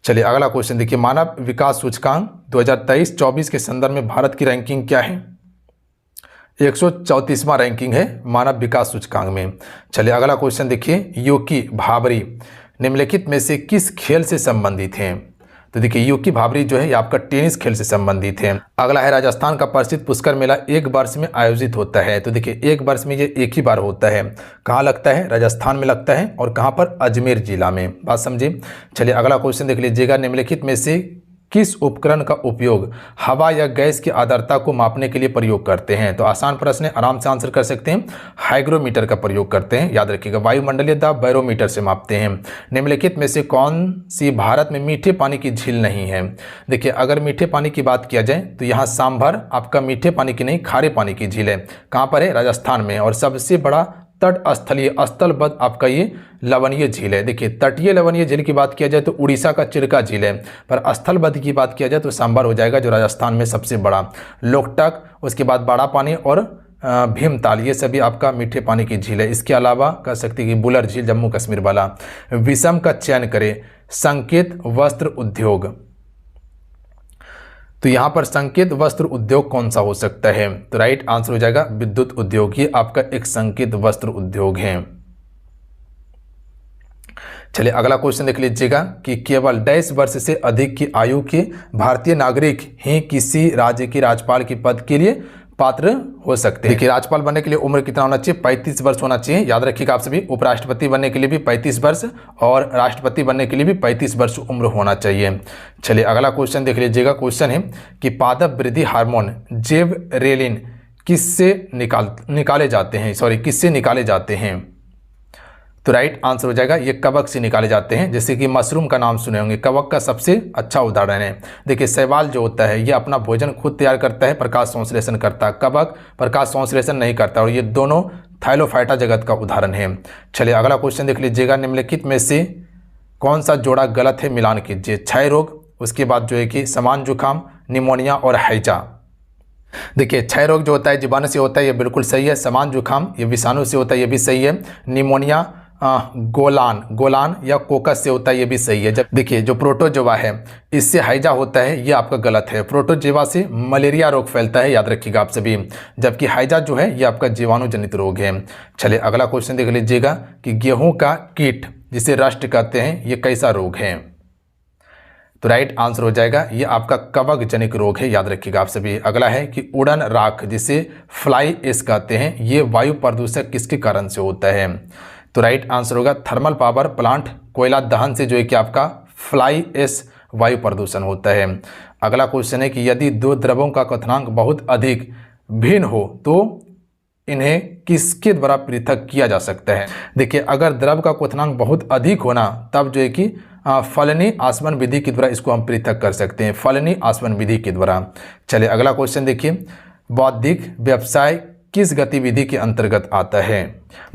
चलिए अगला क्वेश्चन देखिए, मानव विकास सूचकांक 2023-24 के संदर्भ में भारत की रैंकिंग क्या है? 134वां रैंकिंग है मानव विकास सूचकांक में। चलिए अगला क्वेश्चन देखिए, यूकी भाभरी निम्नलिखित में से किस खेल से संबंधित हैं? तो देखिए यूकी भाभरी जो है ये आपका टेनिस खेल से संबंधित है। अगला है, राजस्थान का प्रसिद्ध पुष्कर मेला 1 वर्ष में आयोजित होता है। तो देखिए 1 वर्ष में ये 1 ही बार होता है। कहाँ लगता है? राजस्थान में लगता है। और कहाँ पर? अजमेर जिला में, बात समझिए। चलिए अगला क्वेश्चन देख लीजिएगा, निम्नलिखित में से किस उपकरण का उपयोग हवा या गैस की आर्द्रता को मापने के लिए प्रयोग करते हैं? तो आसान प्रश्न है, आराम से आंसर कर सकते हैं। हाइग्रोमीटर का प्रयोग करते हैं, याद रखिएगा। वायुमंडलीय दाब बैरोमीटर से मापते हैं। निम्नलिखित में से कौन सी भारत में मीठे पानी की झील नहीं है? देखिए अगर मीठे पानी की बात किया जाए तो यहाँ सांभर आपका मीठे पानी की नहीं खारे पानी की झील है। कहाँ पर है? राजस्थान में। और सबसे बड़ा तट स्थलीय स्थलबद्ध आपका ये लवणीय झील है। देखिए तटीय लवणीय झील की बात किया जाए तो उड़ीसा का चिरका झील है, पर स्थलबद्ध की बात किया जाए तो सांभर हो जाएगा, जो राजस्थान में सबसे बड़ा। लोकटक, उसके बाद बड़ा पानी और भीमताल, ये सभी आपका मीठे पानी की झील है। इसके अलावा कह सकते हैं कि बुलर झील जम्मू कश्मीर वाला। विषम का चयन करें। संकेत वस्त्र उद्योग, तो यहाँ पर संकेत वस्त्र उद्योग कौन सा हो सकता है? तो राइट आंसर हो जाएगा विद्युत उद्योग। ये आपका एक संकेत वस्त्र उद्योग है। चलिए अगला क्वेश्चन देख लीजिएगा कि केवल 22 वर्ष से अधिक की आयु के भारतीय नागरिक ही किसी राज्य के राज्यपाल के पद के लिए पात्र हो सकते हैं। देखिए राज्यपाल बनने के लिए उम्र कितना होना चाहिए, 35 वर्ष होना चाहिए, याद रखिएगा आप सभी। उपराष्ट्रपति बनने के लिए भी 35 वर्ष और राष्ट्रपति बनने के लिए भी 35 वर्ष उम्र होना चाहिए। चलिए अगला क्वेश्चन देख लीजिएगा। क्वेश्चन है कि पादप वृद्धि हार्मोन जेवरेलिन किससे निकाले जाते हैं? तो राइट आंसर हो जाएगा ये कवक से निकाले जाते हैं। जैसे कि मशरूम का नाम सुने होंगे, कवक का सबसे अच्छा उदाहरण है। देखिए शैवाल जो होता है ये अपना भोजन खुद तैयार करता है, प्रकाश संश्लेषण करता है। कवक प्रकाश संश्लेषण नहीं करता और ये दोनों थाइलोफाइटा जगत का उदाहरण है। चलिए अगला क्वेश्चन देख लीजिएगा। निम्नलिखित में से कौन सा जोड़ा गलत है, मिलान कीजिए। क्षय रोग, उसके बाद जो है कि समान जुकाम, निमोनिया और हैजा। देखिए क्षय रोग जो होता है जीवाणु से होता है, ये बिल्कुल सही है। समान जुकाम ये विषाणु से होता है, ये भी सही है। निमोनिया गोलान या कोकस से होता है, ये भी सही है। जब देखिए जो प्रोटोजोआ है इससे हैजा होता है, ये आपका गलत है। प्रोटोजोआ से मलेरिया रोग फैलता है, याद रखिएगा आप सभी। जबकि हैजा जो है ये आपका जीवाणु जनित रोग है। चलिए अगला क्वेश्चन देख लीजिएगा कि गेहूं का कीट जिसे रस्ट कहते हैं ये कैसा रोग है? तो राइट आंसर हो जाएगा ये आपका कवक जनित रोग है, याद रखिएगा आप सभी। अगला है कि उड़न राख जिसे फ्लाई एश कहते हैं, ये वायु प्रदूषक किसके कारण से होता है? तो राइट आंसर होगा थर्मल पावर प्लांट, कोयला दहन से जो है कि आपका फ्लाई एश वायु प्रदूषण होता है। अगला क्वेश्चन है कि यदि दो द्रवों का क्वथनांक बहुत अधिक भिन्न हो तो इन्हें किसके द्वारा पृथक किया जा सकता है? देखिए अगर द्रव का क्वथनांक बहुत अधिक होना तब जो है कि फलनी आसवन विधि के द्वारा इसको हम पृथक कर सकते हैं, फलनी आसवन विधि के द्वारा। चलिए अगला क्वेश्चन देखिए, बौद्धिक व्यवसाय किस गतिविधि के अंतर्गत आता है?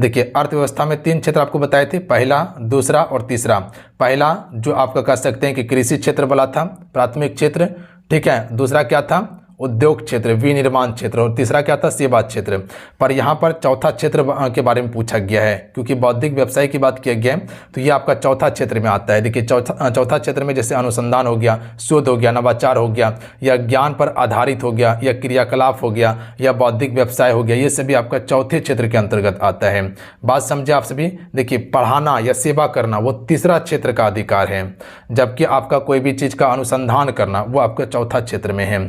देखिए अर्थव्यवस्था में 3 क्षेत्र आपको बताए थे, पहला, दूसरा और तीसरा। पहला जो आपका कह सकते हैं कि कृषि क्षेत्र वाला था, प्राथमिक क्षेत्र, ठीक है। दूसरा क्या था? उद्योग क्षेत्र, विनिर्माण क्षेत्र। और तीसरा क्या था? सेवा क्षेत्र। पर यहाँ पर चौथा क्षेत्र के बारे में पूछा गया है, क्योंकि बौद्धिक व्यवसाय की बात किया गया है तो ये आपका चौथा क्षेत्र में आता है। देखिए चौथा क्षेत्र में जैसे अनुसंधान हो गया, शोध हो गया, नवाचार हो गया, या ज्ञान पर आधारित हो गया, या क्रियाकलाप हो गया, या बौद्धिक व्यवसाय हो गया, ये सभी आपका चौथे क्षेत्र के अंतर्गत आता है। बात समझे आप सभी। देखिए पढ़ाना या सेवा करना वो तीसरा क्षेत्र का अधिकार है, जबकि आपका कोई भी चीज़ का अनुसंधान करना वो आपका चौथा क्षेत्र में है।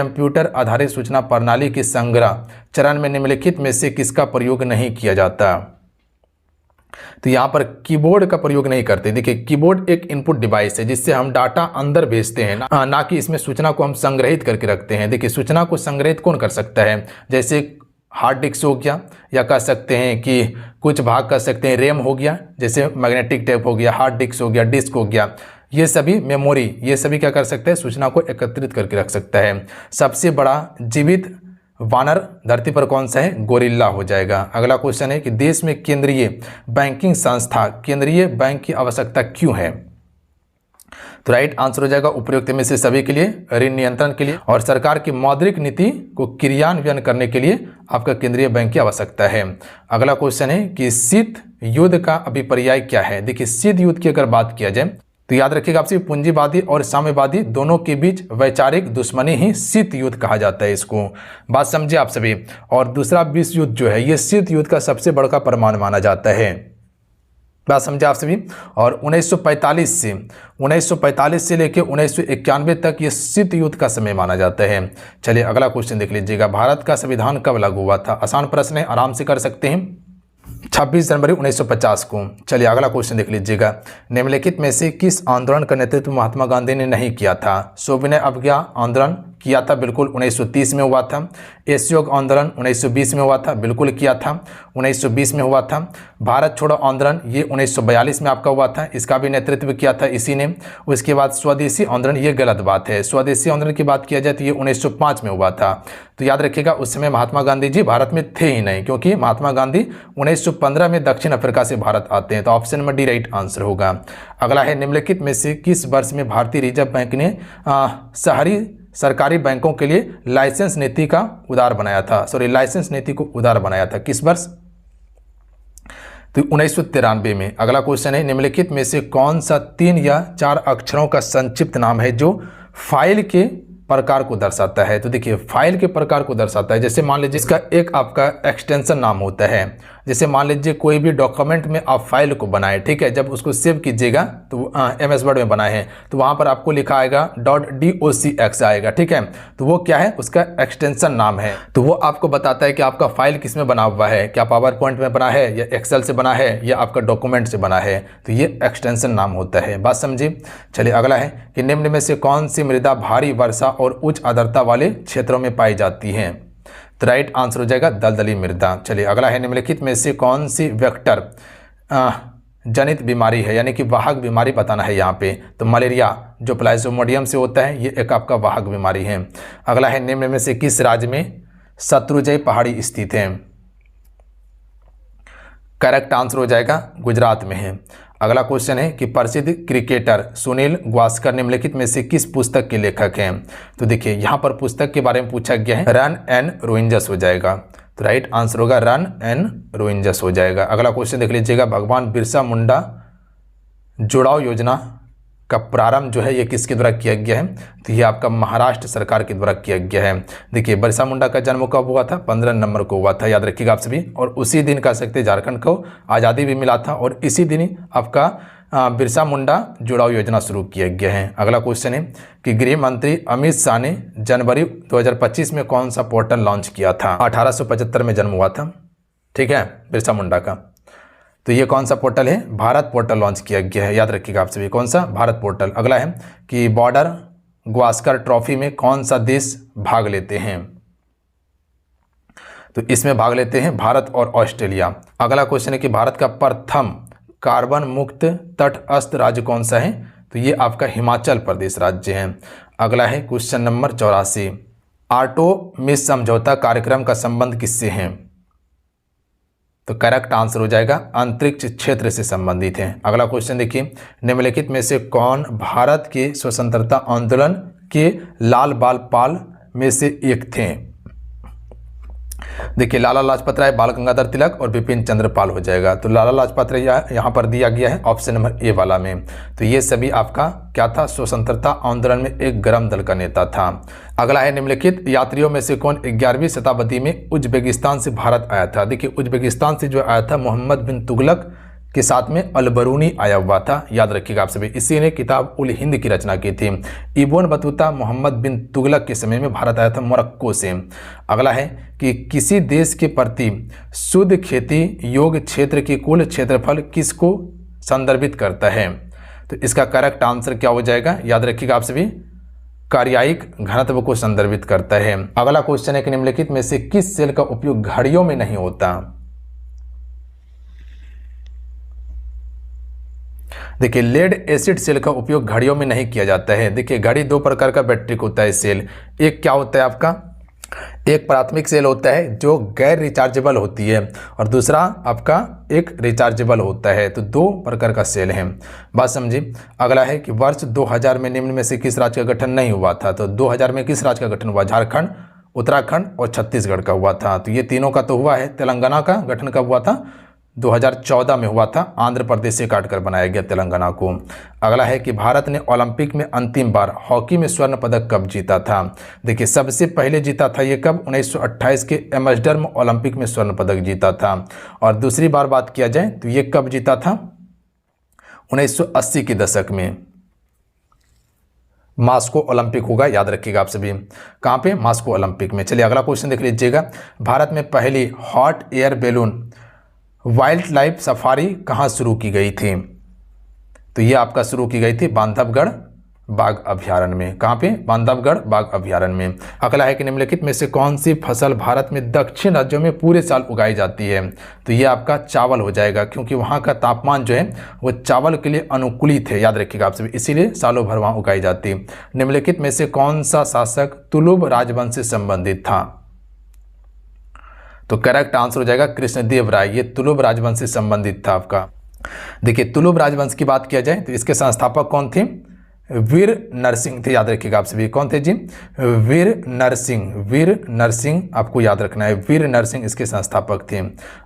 कंप्यूटर आधारित सूचना प्रणाली की संग्रह चरण में निम्नलिखित में से किसका प्रयोग नहीं किया जाता? तो यहां पर कीबोर्ड का प्रयोग नहीं करते। देखिए कीबोर्ड एक इनपुट डिवाइस है जिससे हम डाटा अंदर भेजते हैं, ना कि इसमें सूचना को हम संग्रहित करके रखते हैं। देखिए सूचना को संग्रहित कौन कर सकता है? जैसे हार्ड डिस्क हो गया, या कह सकते हैं कि कुछ भाग कह सकते हैं रैम हो गया, जैसे मैग्नेटिक टेप हो गया, हार्ड डिस्क हो गया, डिस्क हो गया, ये सभी मेमोरी, ये सभी क्या कर सकते हैं? सूचना को एकत्रित करके रख सकता है। सबसे बड़ा जीवित वानर धरती पर कौन सा है? गोरिल्ला हो जाएगा। अगला क्वेश्चन है कि देश में केंद्रीय बैंकिंग संस्था, केंद्रीय बैंक की आवश्यकता क्यों है? तो राइट आंसर हो जाएगा उपयुक्त में से सभी के लिए, ऋण नियंत्रण के लिए और सरकार की मौद्रिक नीति को क्रियान्वयन करने के लिए आपका केंद्रीय बैंक की आवश्यकता है। अगला क्वेश्चन है कि शीत युद्ध का अभिपर्याय क्या है? देखिए शीत युद्ध की अगर बात किया जाए तो याद रखिएगा आपसे, पूंजीवादी और साम्यवादी दोनों के बीच वैचारिक दुश्मनी ही शीत युद्ध कहा जाता है इसको। बात समझे आप सभी। और दूसरा विश्व युद्ध जो है ये शीत युद्ध का सबसे बड़ा परमाणु माना जाता है। बात समझे आप सभी। और 1945 से लेकर 1991 तक ये शीत युद्ध का समय माना जाता है। चलिए अगला क्वेश्चन देख लीजिएगा, भारत का संविधान कब लागू हुआ था? आसान प्रश्न है, आराम से कर सकते हैं। 26 जनवरी 1950 को। चलिए अगला क्वेश्चन देख लीजिएगा, निम्नलिखित में से किस आंदोलन का नेतृत्व महात्मा गांधी ने नहीं किया था? सविनय अवज्ञा आंदोलन किया था, बिल्कुल 1930 में हुआ था। असहयोग आंदोलन 1920 में हुआ था, बिल्कुल किया था, 1920 में हुआ था। भारत छोड़ो आंदोलन ये 1942 में आपका हुआ था, इसका भी नेतृत्व किया था इसी ने। उसके बाद स्वदेशी आंदोलन, ये गलत बात है, स्वदेशी आंदोलन की बात किया जाए तो ये 1905 में हुआ था। तो याद रखिएगा उस समय महात्मा गांधी जी भारत में थे ही नहीं, क्योंकि महात्मा गांधी 1915 में दक्षिण अफ्रीका से भारत आते हैं। तो option number D right answer होगा। अगला है, निम्नलिखित में से किस वर्ष में भारतीय रिजर्व बैंक ने शहरी सरकारी बैंकों के लिए लाइसेंस नीति का उदार बनाया था? लाइसेंस नीति को उदार बनाया था किस वर्ष? तो 1993 में। अगला क्वेश्चन है, निम्नलिखित में से कौन सा 3 या 4 अक्षरों का संक्षिप्त नाम है जो फाइल के प्रकार को दर्शाता है? तो देखिए फाइल के प्रकार को दर्शाता है, जैसे मान लीजिए इसका एक आपका एक्सटेंशन नाम होता है, जैसे मान लीजिए कोई भी डॉक्यूमेंट में आप फाइल को बनाए, ठीक है, जब उसको सेव कीजिएगा तो MS वर्ड में बनाए हैं तो वहाँ पर आपको लिखा आएगा .docx आएगा, ठीक है। तो वो क्या है, उसका एक्सटेंशन नाम है। तो वो आपको बताता है कि आपका फाइल किस में बना हुआ है, क्या पावर पॉइंट में बना है या एक्सेल से बना है या आपका डॉक्यूमेंट से बना है, तो ये एक्सटेंशन नाम होता है। बात समझिए। चलिए अगला है कि निम्न में से कौन सी मृदा भारी वर्षा और उच्च आर्द्रता वाले क्षेत्रों में पाई जाती है। तो राइट आंसर हो जाएगा दलदली मृदा। चलिए अगला है निम्नलिखित में से कौन सी वेक्टर जनित बीमारी है, यानी कि वाहक बीमारी बताना है यहाँ पे। तो मलेरिया जो प्लाज्मोडियम से होता है ये एक आपका वाहक बीमारी है। अगला है निम्न में से किस राज्य में शत्रुंजय पहाड़ी स्थित है। करेक्ट आंसर हो जाएगा गुजरात में है। अगला क्वेश्चन है कि प्रसिद्ध क्रिकेटर सुनील गावस्कर निम्नलिखित में से किस पुस्तक के लेखक हैं। तो देखिए यहाँ पर पुस्तक के बारे में पूछा गया है, रन एंड रोइंजस हो जाएगा। तो राइट आंसर होगा रन एंड रोइंजस हो जाएगा। अगला क्वेश्चन देख लीजिएगा, भगवान बिरसा मुंडा जुड़ाव योजना का प्रारंभ जो है ये किसके द्वारा किया गया है। तो ये आपका महाराष्ट्र सरकार के द्वारा किया गया है। देखिए बिरसा मुंडा का जन्म कब हुआ था, 15 नवंबर को हुआ था, याद रखिएगा आप सभी। और उसी दिन कह सकते झारखंड को आज़ादी भी मिला था और इसी दिन आपका बिरसा मुंडा जुड़ाव योजना शुरू किया गया है। अगला क्वेश्चन है कि गृह मंत्री अमित शाह ने जनवरी 2025 में कौन सा पोर्टल लॉन्च किया था। 1875 में जन्म हुआ था, ठीक है, बिरसा मुंडा का। तो ये कौन सा पोर्टल है, भारत पोर्टल लॉन्च किया गया है, याद रखिएगा आप सभी, कौन सा, भारत पोर्टल। अगला है कि बॉर्डर गावस्कर ट्रॉफी में कौन सा देश भाग लेते हैं। तो इसमें भाग लेते हैं भारत और ऑस्ट्रेलिया। अगला क्वेश्चन है कि भारत का प्रथम कार्बन मुक्त तटस्थ राज्य कौन सा है। तो ये आपका हिमाचल प्रदेश राज्य है। अगला है क्वेश्चन नंबर 84, आर्टेमिस समझौता कार्यक्रम का संबंध किससे है। तो करेक्ट आंसर हो जाएगा अंतरिक्ष क्षेत्र से संबंधित है। अगला क्वेश्चन देखिए, निम्नलिखित में से कौन भारत के स्वतंत्रता आंदोलन के लाल बाल पाल में से एक थे। देखिए लाला लाजपत राय, बाल गंगाधर तिलक और बिपिन चंद्र पाल हो जाएगा। तो लाला लाजपत राय यहाँ पर दिया गया है ऑप्शन नंबर ए वाला में। तो ये सभी आपका क्या था, स्वतंत्रता आंदोलन में एक गर्म दल का नेता था। अगला है निम्नलिखित यात्रियों में से कौन 11वीं शताब्दी में उज्बेकिस्तान से भारत आया था। देखिए उज्बेकिस्तान से जो आया था मोहम्मद बिन तुगलक के साथ में अलबरूनी आया हुआ था, याद रखिएगा आप सभी। इसी ने किताब उल हिंद की रचना की थी। इब्न बतूता मोहम्मद बिन तुगलक के समय में भारत आया था मोरक्को से। अगला है कि किसी देश के प्रति शुद्ध खेती योग्य क्षेत्र की कुल क्षेत्रफल किसको संदर्भित करता है। तो इसका करेक्ट आंसर क्या हो जाएगा, याद रखिएगा आप सभी, कार्यायिक घनत्व को संदर्भित करता है। अगला क्वेश्चन है कि निम्नलिखित में से किस सेल का उपयोग घड़ियों में नहीं होता। देखिए लेड एसिड सेल का उपयोग घड़ियों में नहीं किया जाता है। देखिए घड़ी दो प्रकार का बैटरी होता है सेल। एक क्या होता है आपका, एक प्राथमिक सेल होता है जो गैर रिचार्जेबल होती है और दूसरा आपका एक रिचार्जेबल होता है। तो दो प्रकार का सेल है, बात समझिए। अगला है कि वर्ष 2000 में निम्न में से किस राज्य का गठन नहीं हुआ था। तो 2000 में किस राज्य का गठन हुआ, झारखंड, उत्तराखंड और छत्तीसगढ़ का हुआ था। तो ये तीनों का तो हुआ है। तेलंगाना का गठन कब हुआ था, 2014 में हुआ था, आंध्र प्रदेश से काटकर बनाया गया तेलंगाना को। अगला है कि भारत ने ओलंपिक में अंतिम बार हॉकी में स्वर्ण पदक कब जीता था। देखिए सबसे पहले जीता था ये कब, 1928 के एम्स्टर्डम ओलंपिक में स्वर्ण पदक जीता था। और दूसरी बार बात किया जाए तो ये कब जीता था, 1980 के दशक में मास्को ओलंपिक होगा, याद रखिएगा आप सभी। कहाँ पे, मास्को ओलंपिक में। चलिए अगला क्वेश्चन देख लीजिएगा, भारत में पहली hot air balloon wild life safari कहाँ शुरू की गई थी। तो ये आपका शुरू की गई थी बांधवगढ़ बाघ अभ्यारण्य में। कहाँ पे, बांधवगढ़ बाघ अभ्यारण्य में। अगला है कि निम्नलिखित में से कौन सी फसल भारत में दक्षिण राज्यों में पूरे साल उगाई जाती है। तो ये आपका चावल हो जाएगा, क्योंकि वहाँ का तापमान जो है वो चावल के लिए अनुकूलित है, याद रखिएगा आप सभी, इसीलिए सालों भर वहाँ उगाई जाती है। निम्नलिखित में से कौन सा शासक तुलुब राजवंश से संबंधित था। तो करेक्ट आंसर हो जाएगा कृष्णदेव राय, ये तुलुब राजवंश से संबंधित था आपका। देखिए तुलुब राजवंश की बात किया जाए तो इसके संस्थापक कौन थे, वीर नरसिंह थे, याद रखिएगा आप सभी। कौन थे जी, वीर नरसिंह आपको याद रखना है, वीर नरसिंह इसके संस्थापक थे।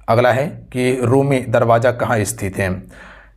अगला है कि रूमी दरवाजा कहाँ स्थित है।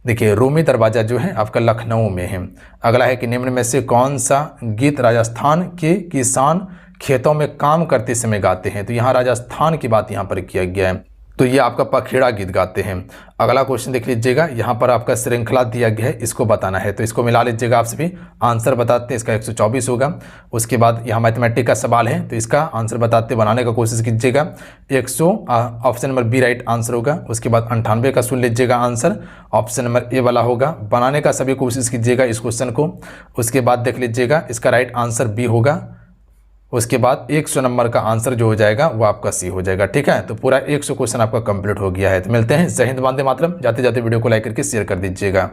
देखिए रूमी दरवाजा जो है आपका लखनऊ में है। अगला है कि निम्न में से कौन सा गीत राजस्थान के किसान खेतों में काम करते समय गाते हैं। तो यहाँ राजस्थान की बात यहाँ पर किया गया है। तो ये आपका पखेड़ा गीत गाते हैं। अगला क्वेश्चन देख लीजिएगा, यहाँ पर आपका श्रृंखला दिया गया है, इसको बताना है। तो इसको मिला लीजिएगा आप सभी, आंसर बताते हैं। इसका 124 होगा। उसके बाद यहाँ मैथमेटिक का सवाल है, तो इसका आंसर बताते बनाने का कोशिश कीजिएगा। 100 option number B right answer होगा। उसके बाद 98 का सुन लीजिएगा आंसर, ऑप्शन नंबर ए वाला होगा। बनाने का सभी कोशिश कीजिएगा इस क्वेश्चन को। उसके बाद देख लीजिएगा, इसका राइट आंसर बी होगा। उसके बाद 100 नंबर का आंसर जो हो जाएगा वो आपका सी हो जाएगा। ठीक है, तो पूरा 100 क्वेश्चन आपका कंप्लीट हो गया है। तो मिलते हैं। जय हिंद, वंदे मातरम। जाते जाते वीडियो को लाइक करके शेयर कर दीजिएगा।